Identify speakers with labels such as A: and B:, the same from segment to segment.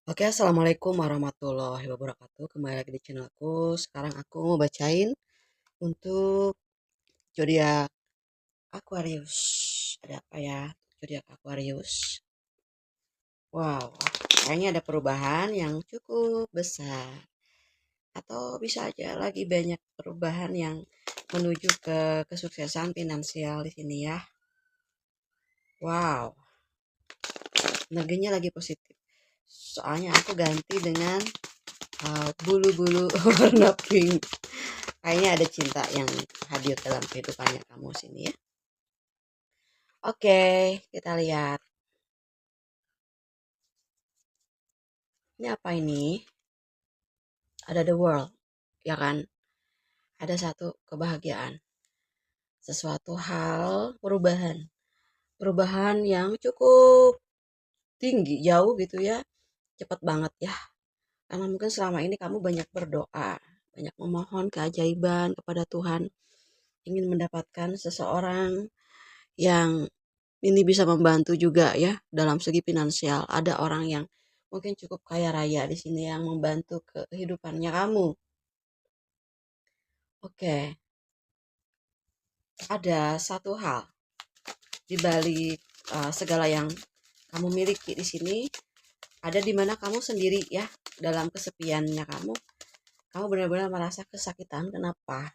A: Oke, assalamualaikum warahmatullahi wabarakatuh. Kembali lagi di channel aku. Sekarang aku mau bacain untuk zodiak Aquarius. Ada apa ya? Zodiak Aquarius. Wow, kayaknya ada perubahan yang cukup besar. Atau bisa aja lagi banyak perubahan yang menuju ke kesuksesan finansial di sini ya. Wow, energinya lagi positif. Soalnya aku ganti dengan bulu-bulu warna pink. Kayaknya ada cinta yang hadir dalam kehidupannya kamu sini ya. Oke, kita lihat. Ini apa ini? Ada the world, ya kan? Ada satu kebahagiaan. Sesuatu hal perubahan. Perubahan yang cukup tinggi, jauh gitu ya. Cepat banget ya. Karena mungkin selama ini kamu banyak berdoa, banyak memohon keajaiban kepada Tuhan, ingin mendapatkan seseorang yang ini bisa membantu juga ya dalam segi finansial. Ada orang yang mungkin cukup kaya raya di sini yang membantu kehidupannya kamu. Oke, ada satu hal di balik segala yang kamu miliki di sini, ada di mana kamu sendiri ya dalam kesepiannya kamu. Kamu benar-benar merasa kesakitan. Kenapa?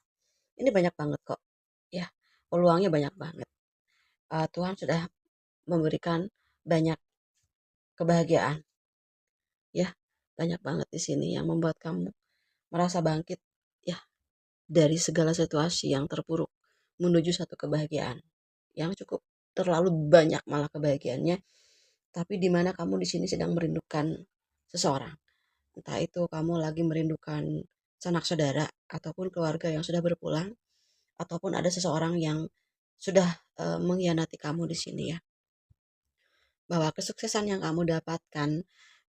A: Ini banyak banget kok. Ya, peluangnya banyak banget. Tuhan sudah memberikan banyak kebahagiaan. Ya, banyak banget di sini yang membuat kamu merasa bangkit ya dari segala situasi yang terpuruk menuju satu kebahagiaan yang cukup terlalu banyak malah kebahagiaannya, tapi di mana kamu di sini sedang merindukan seseorang, entah itu kamu lagi merindukan sanak saudara ataupun keluarga yang sudah berpulang, ataupun ada seseorang yang sudah mengkhianati kamu di sini ya, bahwa kesuksesan yang kamu dapatkan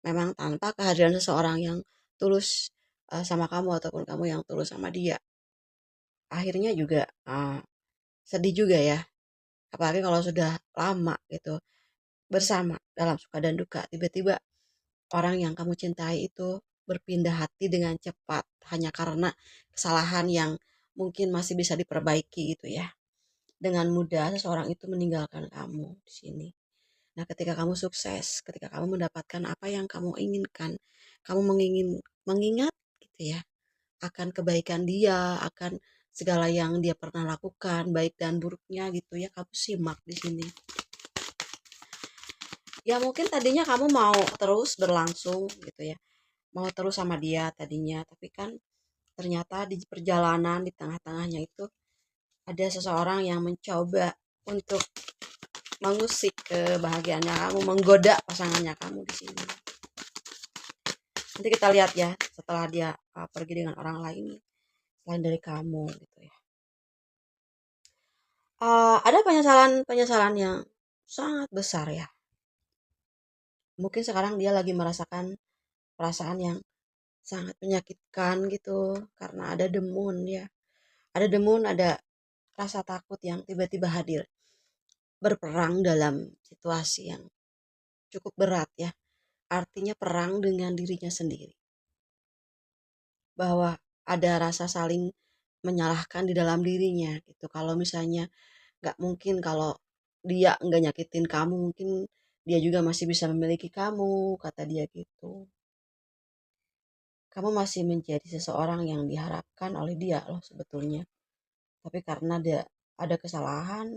A: memang tanpa kehadiran seseorang yang tulus sama kamu ataupun kamu yang tulus sama dia. Akhirnya juga sedih juga ya, apalagi kalau sudah lama gitu bersama dalam suka dan duka, tiba-tiba orang yang kamu cintai itu berpindah hati dengan cepat hanya karena kesalahan yang mungkin masih bisa diperbaiki gitu ya. Dengan mudah seseorang itu meninggalkan kamu di sini. Nah, ketika kamu sukses, ketika kamu mendapatkan apa yang kamu inginkan, kamu mengingat gitu ya akan kebaikan dia, akan segala yang dia pernah lakukan, baik dan buruknya gitu ya, kamu simak di sini. Ya mungkin tadinya kamu mau terus berlangsung gitu ya, mau terus sama dia tadinya, tapi kan ternyata di perjalanan di tengah-tengahnya itu ada seseorang yang mencoba untuk mengusik kebahagiaannya kamu, menggoda pasangannya kamu di sini. Nanti kita lihat ya setelah dia pergi dengan orang lain selain dari kamu gitu ya. Ada penyesalan-penyesalan yang sangat besar ya. Mungkin sekarang dia lagi merasakan perasaan yang sangat menyakitkan gitu karena ada demun ya. Ada demun, ada rasa takut yang tiba-tiba hadir. Berperang dalam situasi yang cukup berat ya. Artinya perang dengan dirinya sendiri. Bahwa ada rasa saling menyalahkan di dalam dirinya gitu. Kalau misalnya nggak mungkin kalau dia nggak nyakitin kamu, mungkin dia juga masih bisa memiliki kamu, kata dia gitu. Kamu masih menjadi seseorang yang diharapkan oleh dia loh sebetulnya. Tapi karena ada kesalahan,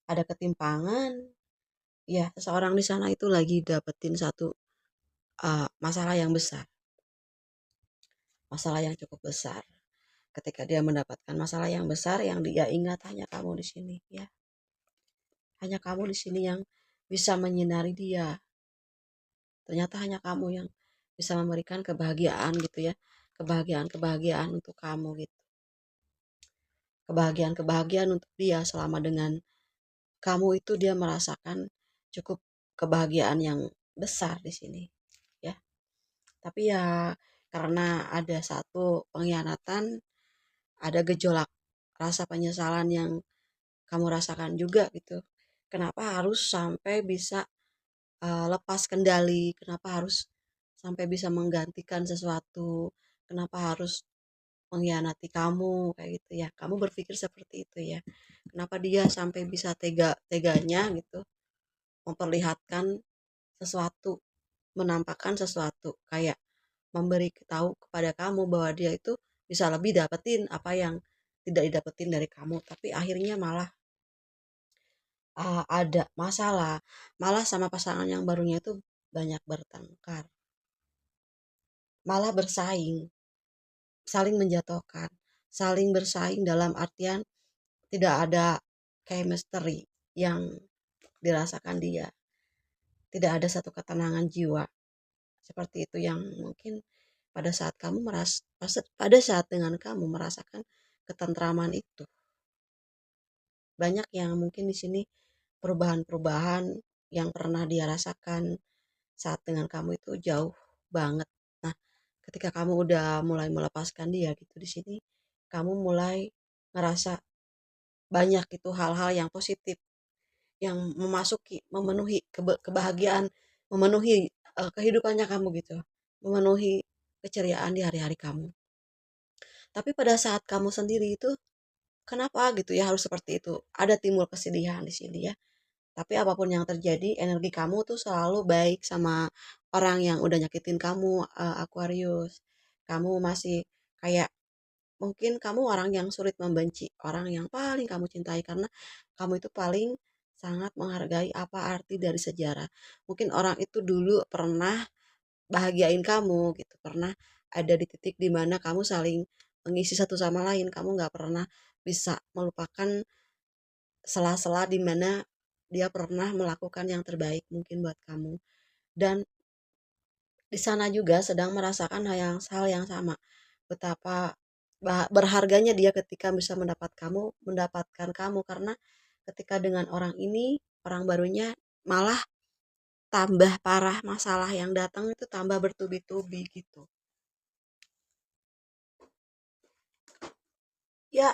A: ada ketimpangan, ya seseorang di sana itu lagi dapetin satu masalah yang besar, masalah yang cukup besar. Ketika dia mendapatkan masalah yang besar, yang dia ingat hanya kamu di sini, ya, hanya kamu di sini yang bisa menyinari dia. Ternyata hanya kamu yang bisa memberikan kebahagiaan gitu ya, kebahagiaan-kebahagiaan untuk kamu gitu, kebahagiaan-kebahagiaan untuk dia selama dengan kamu itu dia merasakan cukup kebahagiaan yang besar di sini, ya. Tapi ya karena ada satu pengkhianatan, ada gejolak rasa penyesalan yang kamu rasakan juga gitu. Kenapa harus sampai bisa lepas kendali? Kenapa harus sampai bisa menggantikan sesuatu, kenapa harus mengkhianati kamu kayak gitu ya. Kamu berpikir seperti itu ya. Kenapa dia sampai bisa tega-teganya gitu memperlihatkan sesuatu, menampakkan sesuatu kayak memberi tahu kepada kamu bahwa dia itu bisa lebih dapetin apa yang tidak didapetin dari kamu, tapi akhirnya malah ada masalah, malah sama pasangan yang barunya itu banyak bertengkar, malah bersaing, saling menjatuhkan, saling bersaing dalam artian tidak ada chemistry yang dirasakan dia, tidak ada satu ketenangan jiwa seperti itu yang mungkin pada saat kamu pada saat dengan kamu merasakan ketentraman itu. Banyak yang mungkin di sini perubahan-perubahan yang pernah dia rasakan saat dengan kamu itu jauh banget. Nah, ketika kamu udah mulai melepaskan dia gitu di sini, kamu mulai ngerasa banyak itu hal-hal yang positif yang memenuhi kebahagiaan, memenuhi kehidupannya kamu gitu, memenuhi keceriaan di hari-hari kamu. Tapi pada saat kamu sendiri itu kenapa gitu ya harus seperti itu? Ada timbul kesedihan di sini ya. Tapi apapun yang terjadi, energi kamu tuh selalu baik sama orang yang udah nyakitin kamu, Aquarius. Kamu masih kayak mungkin kamu orang yang sulit membenci, orang yang paling kamu cintai karena kamu itu paling sangat menghargai apa arti dari sejarah. Mungkin orang itu dulu pernah bahagiain kamu gitu, pernah ada di titik di mana kamu saling mengisi satu sama lain, kamu nggak pernah bisa melupakan sela-sela di mana dia pernah melakukan yang terbaik mungkin buat kamu. Dan di sana juga sedang merasakan hal yang sama. Betapa berharganya dia ketika bisa mendapatkan kamu karena ketika dengan orang ini, orang barunya malah tambah parah masalah yang datang itu tambah bertubi-tubi gitu. Ya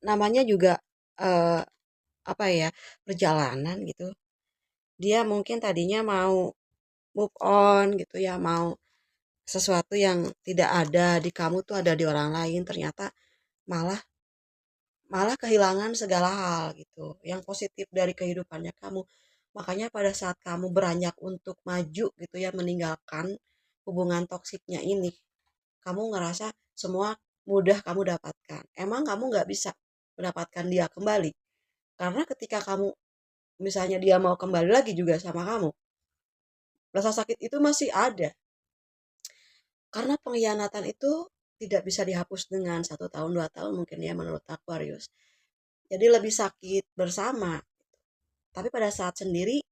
A: namanya juga eh, apa ya, perjalanan gitu. Dia mungkin tadinya mau move on gitu ya, mau sesuatu yang tidak ada di kamu tuh ada di orang lain, ternyata malah malah kehilangan segala hal gitu yang positif dari kehidupannya kamu. Makanya pada saat kamu beranjak untuk maju gitu ya, meninggalkan hubungan toksiknya ini, kamu ngerasa semua mudah kamu dapatkan. Emang kamu nggak bisa mendapatkan dia kembali, karena ketika kamu misalnya dia mau kembali lagi juga sama kamu, rasa sakit itu masih ada. Karena pengkhianatan itu tidak bisa dihapus dengan 1 tahun 2 tahun mungkin ya menurut Aquarius. Jadi lebih sakit bersama. Tapi pada saat sendiri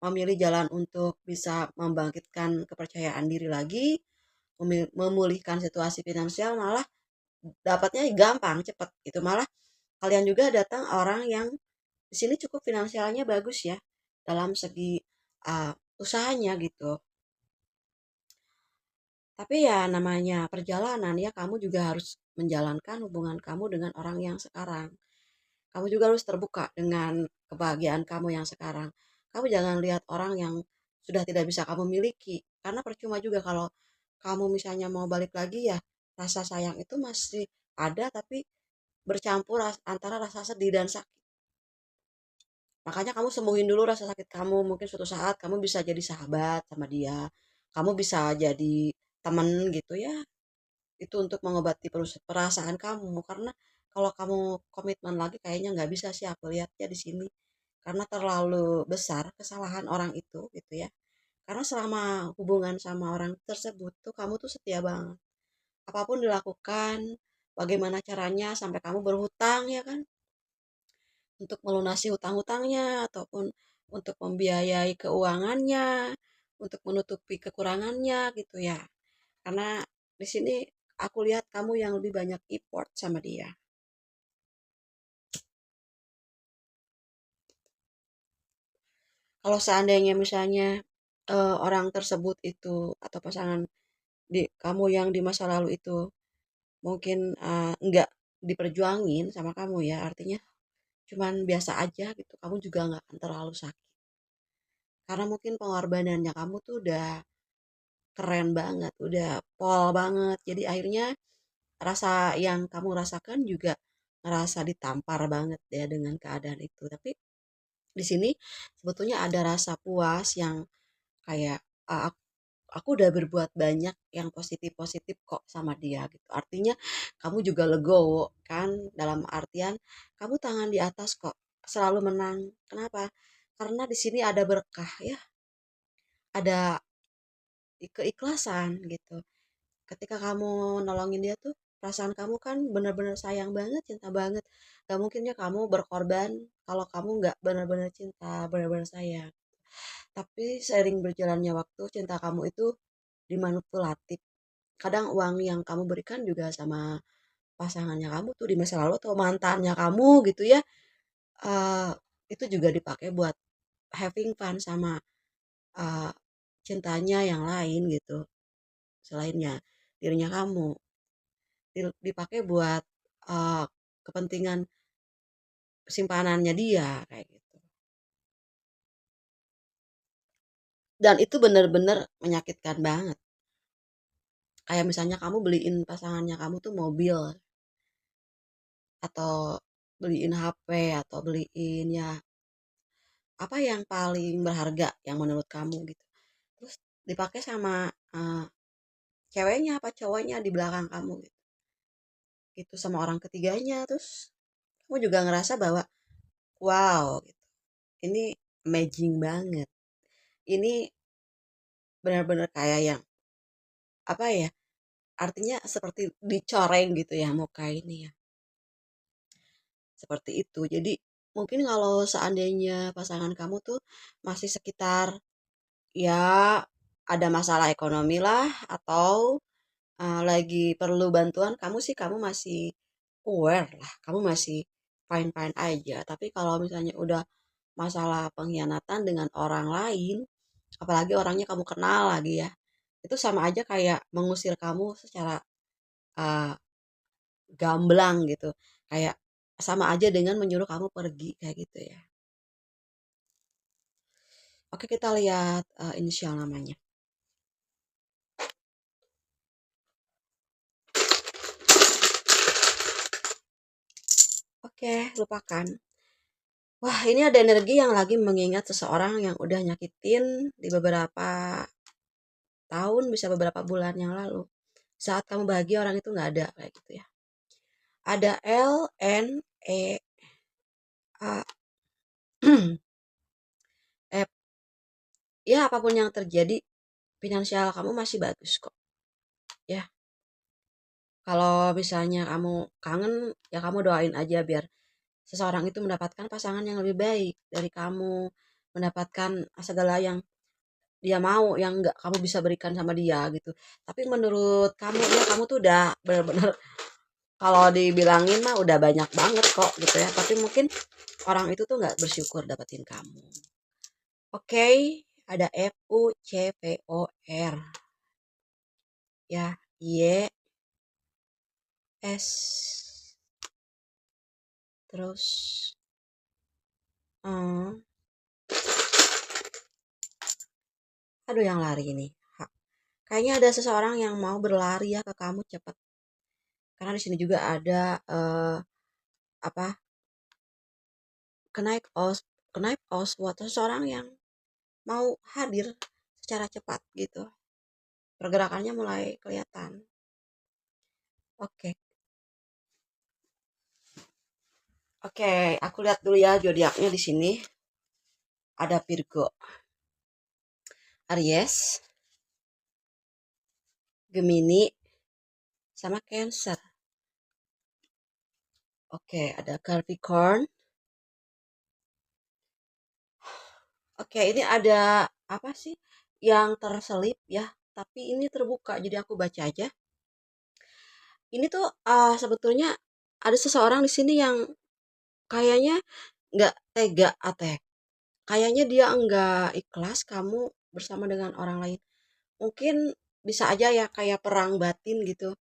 A: memilih jalan untuk bisa membangkitkan kepercayaan diri lagi, memulihkan situasi finansial malah dapatnya gampang, cepat gitu. Malah kalian juga datang orang yang di sini cukup finansialnya bagus ya dalam segi uh, usahanya gitu. Tapi ya namanya perjalanan ya, kamu juga harus menjalankan hubungan kamu dengan orang yang sekarang. Kamu juga harus terbuka dengan kebahagiaan kamu yang sekarang. Kamu jangan lihat orang yang sudah tidak bisa kamu miliki. Karena percuma juga kalau kamu misalnya mau balik lagi ya, rasa sayang itu masih ada tapi bercampur antara rasa sedih dan sakit. Makanya kamu sembuhin dulu rasa sakit kamu. Mungkin suatu saat kamu bisa jadi sahabat sama dia. Kamu bisa jadi temen gitu ya. Itu untuk mengobati perasaan kamu. Karena kalau kamu komitmen lagi kayaknya nggak bisa sih aku lihat ya di sini. Karena terlalu besar kesalahan orang itu gitu ya. Karena selama hubungan sama orang tersebut tuh kamu tuh setia banget. Apapun dilakukan, bagaimana caranya sampai kamu berhutang ya kan, untuk melunasi hutang-hutangnya ataupun untuk membiayai keuangannya, untuk menutupi kekurangannya gitu ya. Karena di sini aku lihat kamu yang lebih banyak effort sama dia. Kalau seandainya misalnya orang tersebut itu atau pasangan di kamu yang di masa lalu itu mungkin enggak diperjuangin sama kamu ya, artinya cuman biasa aja gitu, kamu juga nggak akan terlalu sakit. Karena mungkin pengorbanannya kamu tuh udah keren banget, udah pol banget. Jadi akhirnya rasa yang kamu rasakan juga ngerasa ditampar banget ya dengan keadaan itu. Tapi di sini sebetulnya ada rasa puas yang kayak aku udah berbuat banyak yang positif-positif kok sama dia gitu. Artinya kamu juga legowo kan, dalam artian kamu tangan di atas kok, selalu menang. Kenapa? Karena di sini ada berkah ya, ada keikhlasan gitu. Ketika kamu nolongin dia tuh, perasaan kamu kan bener-bener sayang banget, cinta banget. Gak mungkinnya kamu berkorban kalau kamu nggak bener-bener cinta, bener-bener sayang. Tapi seiring berjalannya waktu, cinta kamu itu dimanipulatif. Kadang uang yang kamu berikan juga sama pasangannya kamu tuh di masa lalu atau mantannya kamu gitu ya, eh, itu juga dipakai buat having fun sama eh, cintanya yang lain gitu, selainnya dirinya kamu dipakai buat eh, kepentingan simpanannya dia kayak gitu. Dan itu bener-bener menyakitkan banget. Kayak misalnya kamu beliin pasangannya kamu tuh mobil atau beliin HP atau beliin ya apa yang paling berharga yang menurut kamu gitu. Terus dipakai sama eh, ceweknya apa cowoknya di belakang kamu gitu. Gitu sama orang ketiganya terus kamu juga ngerasa bahwa wow gitu. Ini amazing banget. Ini benar-benar kayak yang apa ya? Artinya seperti dicoreng gitu ya muka ini ya. Seperti itu. Jadi mungkin kalau seandainya pasangan kamu tuh masih sekitar ya ada masalah ekonomi lah atau lagi perlu bantuan, kamu masih aware lah, kamu masih fine-fine aja. Tapi kalau misalnya udah masalah pengkhianatan dengan orang lain, apalagi orangnya kamu kenal lagi ya, itu sama aja kayak mengusir kamu secara uh, gamblang gitu. Kayak sama aja dengan menyuruh kamu pergi kayak gitu ya. Oke, kita lihat inisial namanya. Oke, lupakan. Wah, ini ada energi yang lagi mengingat seseorang yang udah nyakitin di beberapa tahun, bisa beberapa bulan yang lalu. Saat kamu bahagia orang itu nggak ada kayak gitu ya. Ada L, N, E, A, F. Ya, apapun yang terjadi, finansial kamu masih bagus kok. Ya, kalau misalnya kamu kangen, ya kamu doain aja biar seseorang itu mendapatkan pasangan yang lebih baik dari kamu, mendapatkan segala yang dia mau yang nggak kamu bisa berikan sama dia gitu. Tapi menurut kamu ya kamu tuh udah bener-bener kalau dibilangin mah udah banyak banget kok gitu ya. Tapi mungkin orang itu tuh nggak bersyukur dapetin kamu. Oke, ada F U C V O R ya, Y S terus eh, aduh yang lari ini. Kayaknya ada seseorang yang mau berlari ya ke kamu cepat. Karena di sini juga ada apa kenaik os kenaik os buat seseorang yang mau hadir secara cepat gitu. Pergerakannya mulai kelihatan. Oke. Oke, aku lihat dulu ya zodiaknya di sini. Ada Virgo, Aries, Gemini, sama Cancer. Oke, ada Capricorn. Oke, ini ada apa sih yang terselip ya? Tapi ini terbuka, jadi aku baca aja. Ini tuh sebetulnya ada seseorang di sini yang kayaknya nggak tega atau kayaknya dia nggak ikhlas kamu bersama dengan orang lain. Mungkin bisa aja ya kayak perang batin gitu.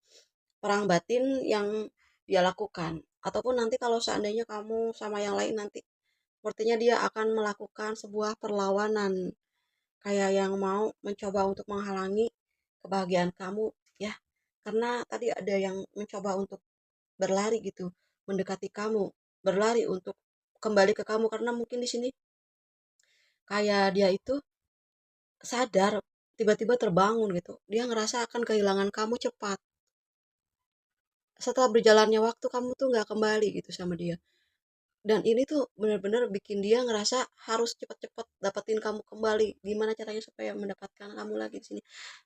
A: Perang batin yang dia lakukan. Ataupun nanti kalau seandainya kamu sama yang lain nanti sepertinya dia akan melakukan sebuah perlawanan. Kayak yang mau mencoba untuk menghalangi kebahagiaan kamu ya. Karena tadi ada yang mencoba untuk berlari gitu, mendekati kamu, berlari untuk kembali ke kamu karena mungkin di sini kayak dia itu sadar tiba-tiba terbangun gitu. Dia ngerasa akan kehilangan kamu cepat. Setelah berjalannya waktu kamu tuh nggak kembali gitu sama dia. Dan ini tuh benar-benar bikin dia ngerasa harus cepat-cepat dapetin kamu kembali. Gimana caranya supaya mendapatkan kamu lagi di sini?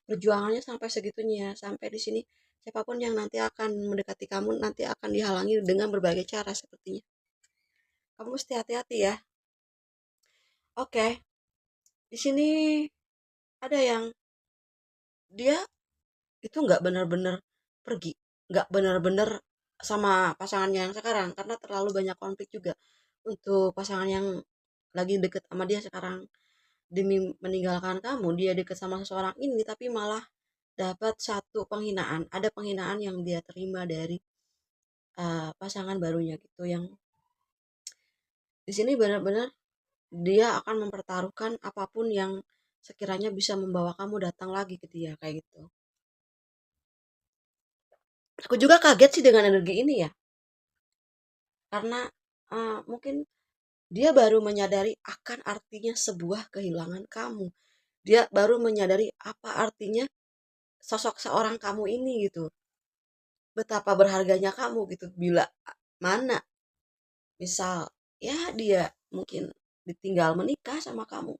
A: Perjuangannya sampai segitunya, sampai di sini siapapun yang nanti akan mendekati kamu nanti akan dihalangi dengan berbagai cara sepertinya. Kamu mesti hati-hati ya. Oke, di sini ada yang dia itu nggak benar-benar pergi, nggak benar-benar sama pasangannya yang sekarang karena terlalu banyak konflik juga untuk pasangan yang lagi deket sama dia sekarang. Demi meninggalkan kamu dia deket sama seseorang ini tapi malah dapat satu penghinaan, ada penghinaan yang dia terima dari pasangan barunya gitu yang di sini benar-benar dia akan mempertaruhkan apapun yang sekiranya bisa membawa kamu datang lagi ke dia kayak gitu. Aku juga kaget sih dengan energi ini ya, karena mungkin dia baru menyadari akan artinya sebuah kehilangan kamu. Dia baru menyadari apa artinya sosok seorang kamu ini gitu. Betapa berharganya kamu gitu. Bila mana misal ya dia mungkin ditinggal menikah sama kamu,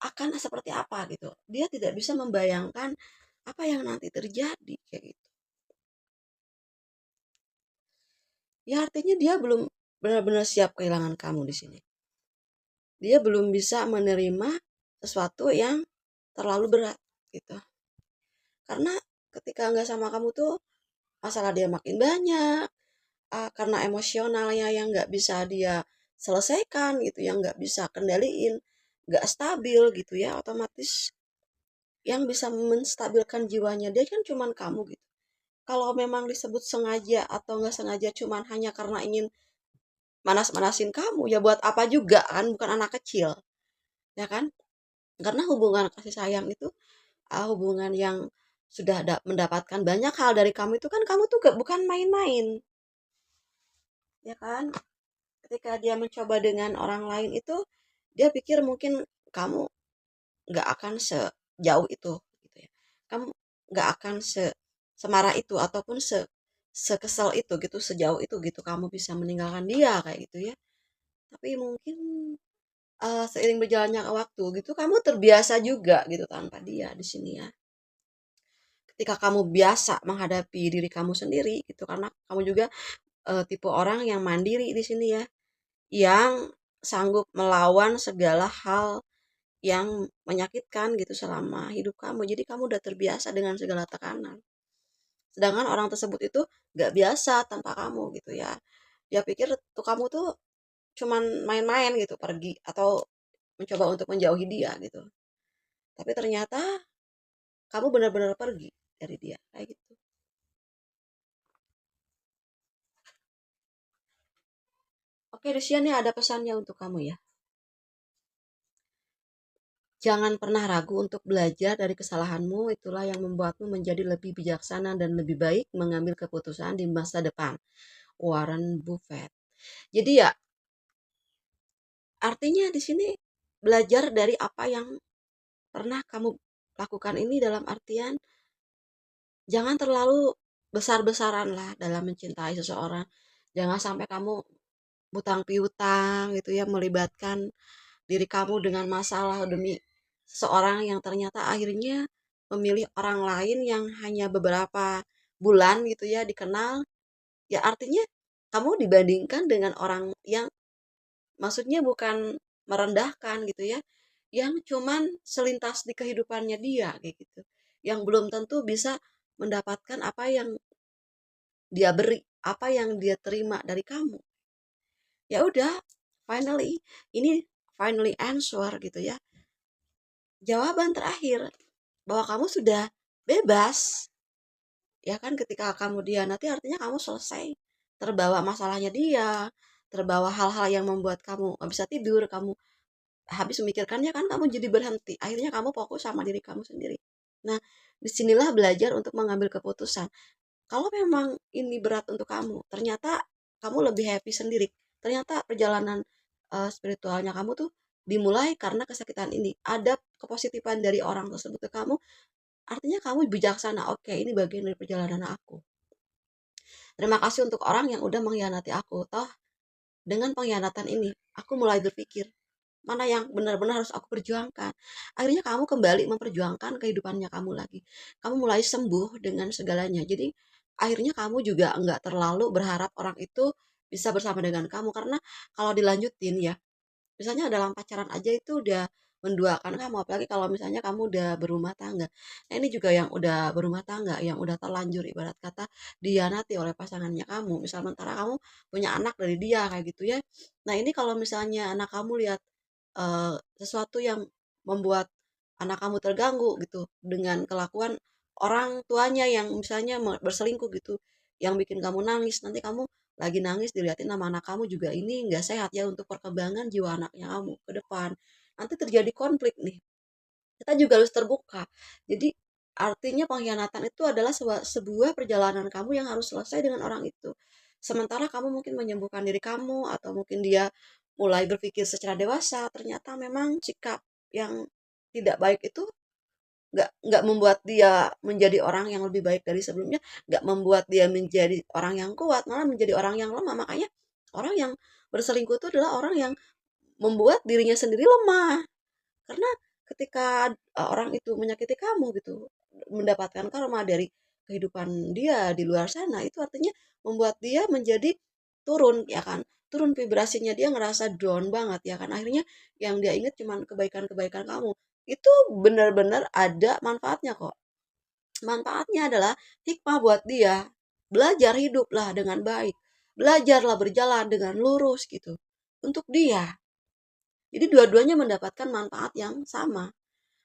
A: akan seperti apa gitu. Dia tidak bisa membayangkan apa yang nanti terjadi kayak gitu. Ya artinya dia belum benar-benar siap kehilangan kamu di sini. Dia belum bisa menerima sesuatu yang terlalu berat gitu. Karena ketika nggak sama kamu tuh masalah dia makin banyak, karena emosionalnya yang nggak bisa dia selesaikan gitu, yang nggak bisa kendaliin, nggak stabil gitu ya, otomatis yang bisa menstabilkan jiwanya dia kan cuman kamu gitu. Kalau memang disebut sengaja atau nggak sengaja cuman hanya karena ingin manas-manasin kamu, ya buat apa juga kan, bukan anak kecil, ya kan? Karena hubungan kasih sayang itu hubungan yang sudah mendapatkan banyak hal dari kamu itu kan kamu tuh bukan main-main, ya kan? Ketika dia mencoba dengan orang lain itu dia pikir mungkin kamu nggak akan sejauh itu gitu ya. Kamu nggak akan semarah itu ataupun sekesal itu gitu, sejauh itu gitu kamu bisa meninggalkan dia kayak gitu ya. Tapi mungkin seiring berjalannya waktu gitu kamu terbiasa juga gitu tanpa dia di sini ya. Ketika kamu biasa menghadapi diri kamu sendiri gitu karena kamu juga tipe orang yang mandiri di sini ya, yang sanggup melawan segala hal yang menyakitkan gitu selama hidup kamu. Jadi kamu udah terbiasa dengan segala tekanan. Sedangkan orang tersebut itu gak biasa tanpa kamu gitu ya. Dia pikir tuh kamu tuh cuman main-main gitu, pergi atau mencoba untuk menjauhi dia gitu. Tapi ternyata kamu benar-benar pergi dari dia kayak gitu. Oke, Rusia nih ada pesannya untuk kamu ya. Jangan pernah ragu untuk belajar dari kesalahanmu, itulah yang membuatmu menjadi lebih bijaksana dan lebih baik mengambil keputusan di masa depan. Warren Buffett. Jadi ya, artinya di sini belajar dari apa yang pernah kamu lakukan ini dalam artian jangan terlalu besar-besaran lah dalam mencintai seseorang. Jangan sampai kamu butang piutang gitu ya, melibatkan diri kamu dengan masalah demi seseorang yang ternyata akhirnya memilih orang lain yang hanya beberapa bulan gitu ya dikenal. Ya artinya kamu dibandingkan dengan orang yang maksudnya bukan merendahkan gitu ya, yang cuman selintas di kehidupannya dia kayak gitu, yang belum tentu bisa mendapatkan apa yang dia beri, apa yang dia terima dari kamu. Ya udah, finally ini finally answer gitu ya, jawaban terakhir bahwa kamu sudah bebas, ya kan? Ketika kamu dia nanti artinya kamu selesai terbawa masalahnya dia, terbawa hal-hal yang membuat kamu gak bisa tidur, kamu habis memikirkannya kan kamu jadi berhenti. Akhirnya kamu fokus sama diri kamu sendiri. Nah, disinilah belajar untuk mengambil keputusan. Kalau memang ini berat untuk kamu, ternyata kamu lebih happy sendiri. Ternyata perjalanan spiritualnya kamu tuh dimulai karena kesakitan ini. Ada kepositifan dari orang tersebut ke kamu, artinya kamu bijaksana. Oke, ini bagian dari perjalanan aku. Terima kasih untuk orang yang udah mengkhianati aku. Toh, dengan pengkhianatan ini, aku mulai berpikir, mana yang benar-benar harus aku perjuangkan. Akhirnya kamu kembali memperjuangkan kehidupannya kamu lagi. Kamu mulai sembuh dengan segalanya. Jadi akhirnya kamu juga nggak terlalu berharap orang itu bisa bersama dengan kamu. Karena kalau dilanjutin ya, misalnya dalam pacaran aja itu udah menduakan kamu. Apalagi kalau misalnya kamu udah berumah tangga. Nah ini juga yang udah berumah tangga, yang udah terlanjur ibarat kata dihianati oleh pasangannya kamu. Misal sementara kamu punya anak dari dia kayak gitu ya. Nah ini kalau misalnya anak kamu lihat sesuatu yang membuat anak kamu terganggu gitu dengan kelakuan orang tuanya yang misalnya berselingkuh gitu, yang bikin kamu nangis, nanti kamu lagi nangis dilihatin sama anak kamu juga, ini nggak sehat ya untuk perkembangan jiwa anaknya kamu ke depan. Nanti terjadi konflik nih, kita juga harus terbuka. Jadi artinya pengkhianatan itu adalah sebuah perjalanan kamu yang harus selesai dengan orang itu. Sementara kamu mungkin menyembuhkan diri kamu, atau mungkin dia mulai berpikir secara dewasa, ternyata memang sikap yang tidak baik itu nggak membuat dia menjadi orang yang lebih baik dari sebelumnya, nggak membuat dia menjadi orang yang kuat, malah menjadi orang yang lemah. Makanya orang yang berselingkuh itu adalah orang yang membuat dirinya sendiri lemah. Karena ketika orang itu menyakiti kamu gitu, mendapatkan karma dari kehidupan dia di luar sana, itu artinya membuat dia menjadi turun ya kan, turun vibrasinya, dia ngerasa down banget ya kan. Akhirnya yang dia ingat cuman kebaikan-kebaikan kamu. Itu benar-benar ada manfaatnya kok. Manfaatnya adalah hikmah buat dia. Belajar hiduplah dengan baik. Belajarlah berjalan dengan lurus gitu. Untuk dia. Jadi dua-duanya mendapatkan manfaat yang sama.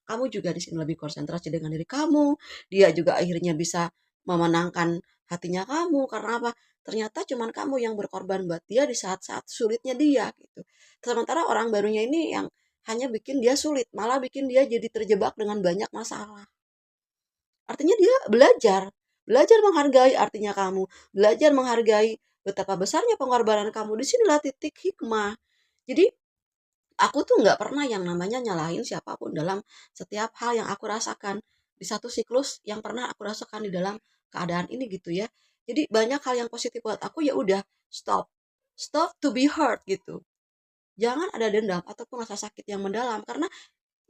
A: Kamu juga di sini lebih konsentrasi dengan diri kamu. Dia juga akhirnya bisa memenangkan hatinya kamu. Karena apa? Ternyata cuman kamu yang berkorban buat dia di saat-saat sulitnya dia gitu. Sementara orang barunya ini yang hanya bikin dia sulit, malah bikin dia jadi terjebak dengan banyak masalah. Artinya dia belajar, belajar menghargai artinya kamu, belajar menghargai betapa besarnya pengorbanan kamu. Di sinilah titik hikmah. Jadi aku tuh nggak pernah yang namanya nyalahin siapapun dalam setiap hal yang aku rasakan di satu siklus yang pernah aku rasakan di dalam keadaan ini gitu ya. Jadi banyak hal yang positif buat aku, ya udah stop, stop to be hurt gitu. Jangan ada dendam ataupun rasa sakit yang mendalam, karena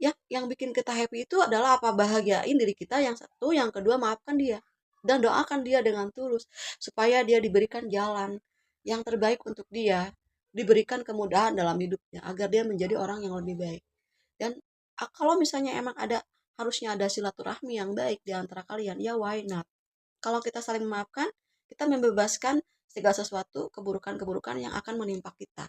A: ya yang bikin kita happy itu adalah apa, bahagiain diri kita, yang satu, yang kedua maafkan dia dan doakan dia dengan tulus supaya dia diberikan jalan yang terbaik untuk dia, diberikan kemudahan dalam hidupnya agar dia menjadi orang yang lebih baik. Dan kalau misalnya emang ada, harusnya ada silaturahmi yang baik di antara kalian, ya why not. Kalau kita saling memaafkan, kita membebaskan segala sesuatu keburukan-keburukan yang akan menimpa kita.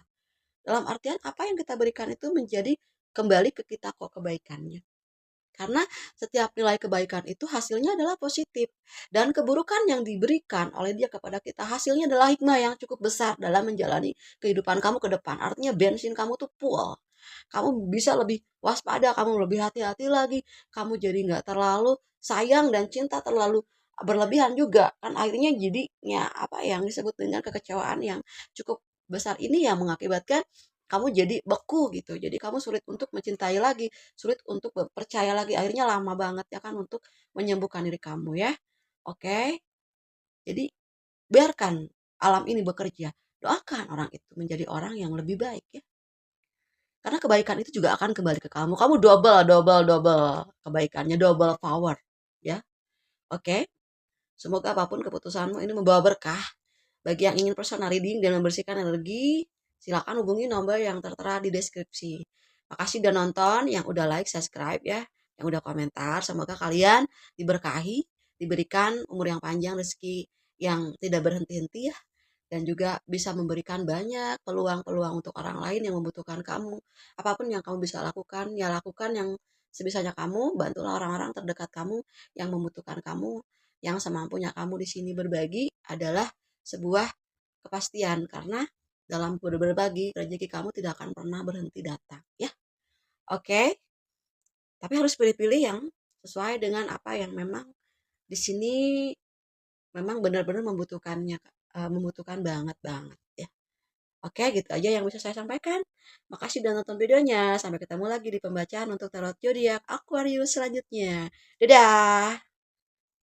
A: Dalam artian apa yang kita berikan itu menjadi kembali ke kita kok kebaikannya. Karena setiap nilai kebaikan itu hasilnya adalah positif. Dan keburukan yang diberikan oleh dia kepada kita, hasilnya adalah hikmah yang cukup besar dalam menjalani kehidupan kamu ke depan. Artinya bensin kamu tuh full. Kamu bisa lebih waspada, kamu lebih hati-hati lagi. Kamu jadi nggak terlalu sayang dan cinta terlalu berlebihan juga. Kan akhirnya jadinya apa yang disebut dengan kekecewaan yang cukup besar ini, yang mengakibatkan kamu jadi beku gitu. Jadi kamu sulit untuk mencintai lagi, sulit untuk percaya lagi. Akhirnya lama banget ya kan untuk menyembuhkan diri kamu ya. Oke. Jadi biarkan alam ini bekerja. Doakan orang itu menjadi orang yang lebih baik ya. Karena kebaikan itu juga akan kembali ke kamu. Kamu double, double, double kebaikannya, double power ya. Oke. Semoga apapun keputusanmu ini membawa berkah. Bagi yang ingin personal reading dan membersihkan energi, silakan hubungi nomor yang tertera di deskripsi. Makasih udah nonton, yang udah like, subscribe ya, yang udah komentar. Semoga kalian diberkahi, diberikan umur yang panjang, rezeki yang tidak berhenti-henti ya, dan juga bisa memberikan banyak peluang-peluang untuk orang lain yang membutuhkan kamu. Apapun yang kamu bisa lakukan, ya lakukan yang sebisanya kamu. Bantulah orang-orang terdekat kamu yang membutuhkan kamu. Yang semampunya kamu di sini berbagi adalah sebuah kepastian, karena dalam berbagi rezeki kamu tidak akan pernah berhenti datang ya. Oke, tapi harus pilih-pilih yang sesuai dengan apa yang memang di sini memang benar-benar membutuhkannya, membutuhkan banget banget ya. Oke, gitu aja yang bisa saya sampaikan. Makasih udah nonton videonya. Sampai ketemu lagi di pembacaan untuk tarot zodiak Aquarius selanjutnya. Dadah.